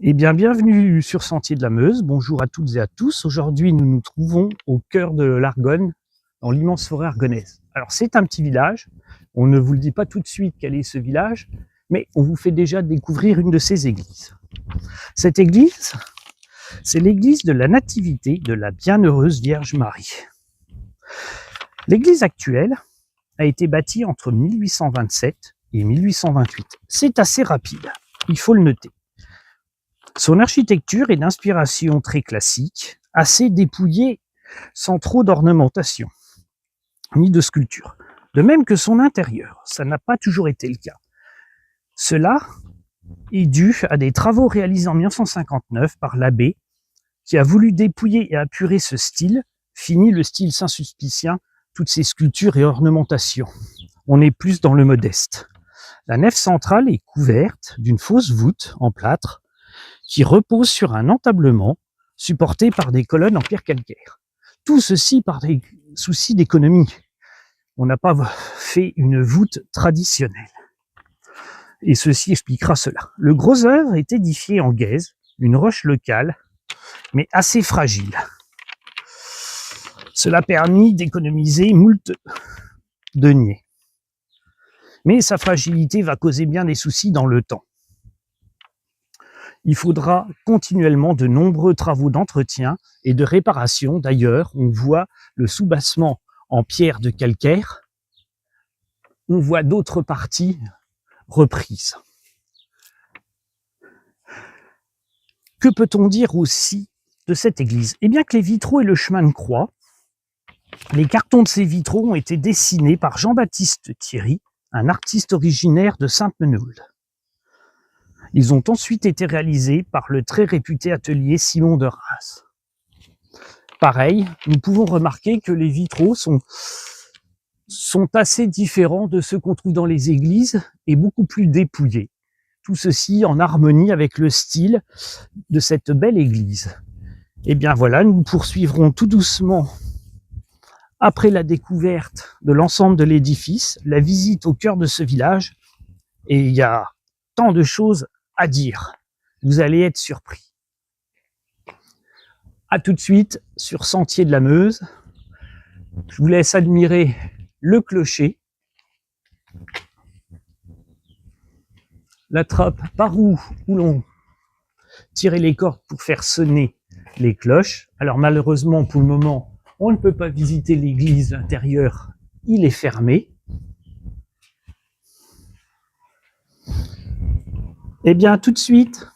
Eh bien, bienvenue sur Sentier de la Meuse. Bonjour à toutes et à tous. Aujourd'hui, nous nous trouvons au cœur de l'Argonne, dans l'immense forêt argonnaise. Alors, c'est un petit village. On ne vous le dit pas tout de suite quel est ce village, mais on vous fait déjà découvrir une de ses églises. Cette église, c'est l'église de la Nativité de la Bienheureuse Vierge Marie. L'église actuelle a été bâtie entre 1827 et 1828. C'est assez rapide, il faut le noter. Son architecture est d'inspiration très classique, assez dépouillée, sans trop d'ornementation, ni de sculpture. De même que son intérieur, ça n'a pas toujours été le cas. Cela est dû à des travaux réalisés en 1959 par l'abbé, qui a voulu dépouiller et apurer ce style, fini le style Saint-Sulpicien, toutes ces sculptures et ornementations. On est plus dans le modeste. La nef centrale est couverte d'une fausse voûte en plâtre, qui repose sur un entablement supporté par des colonnes en pierre calcaire. Tout ceci par des soucis d'économie. On n'a pas fait une voûte traditionnelle. Et ceci expliquera cela. Le gros œuvre est édifié en gaise, une roche locale, mais assez fragile. Cela a permis d'économiser moult deniers. Mais sa fragilité va causer bien des soucis dans le temps. Il faudra continuellement de nombreux travaux d'entretien et de réparation. D'ailleurs, on voit le soubassement en pierre de calcaire. On voit d'autres parties reprises. Que peut-on dire aussi de cette église? Eh bien que les vitraux et le chemin de croix, les cartons de ces vitraux ont été dessinés par Jean-Baptiste Thierry, un artiste originaire de Sainte-Menehould. Ils ont ensuite été réalisés par le très réputé atelier Simon de Reims. Pareil, nous pouvons remarquer que les vitraux sont assez différents de ceux qu'on trouve dans les églises et beaucoup plus dépouillés. Tout ceci en harmonie avec le style de cette belle église. Et bien voilà, nous poursuivrons tout doucement, après la découverte de l'ensemble de l'édifice, la visite au cœur de ce village. Et il y a tant de choses à dire. Vous allez être surpris. À tout de suite sur Sentier de la Meuse. Je vous laisse admirer le clocher, la trappe par où l'on tirait les cordes pour faire sonner les cloches. Alors malheureusement pour le moment, on ne peut pas visiter l'église intérieure, il est fermé. Eh bien tout de suite.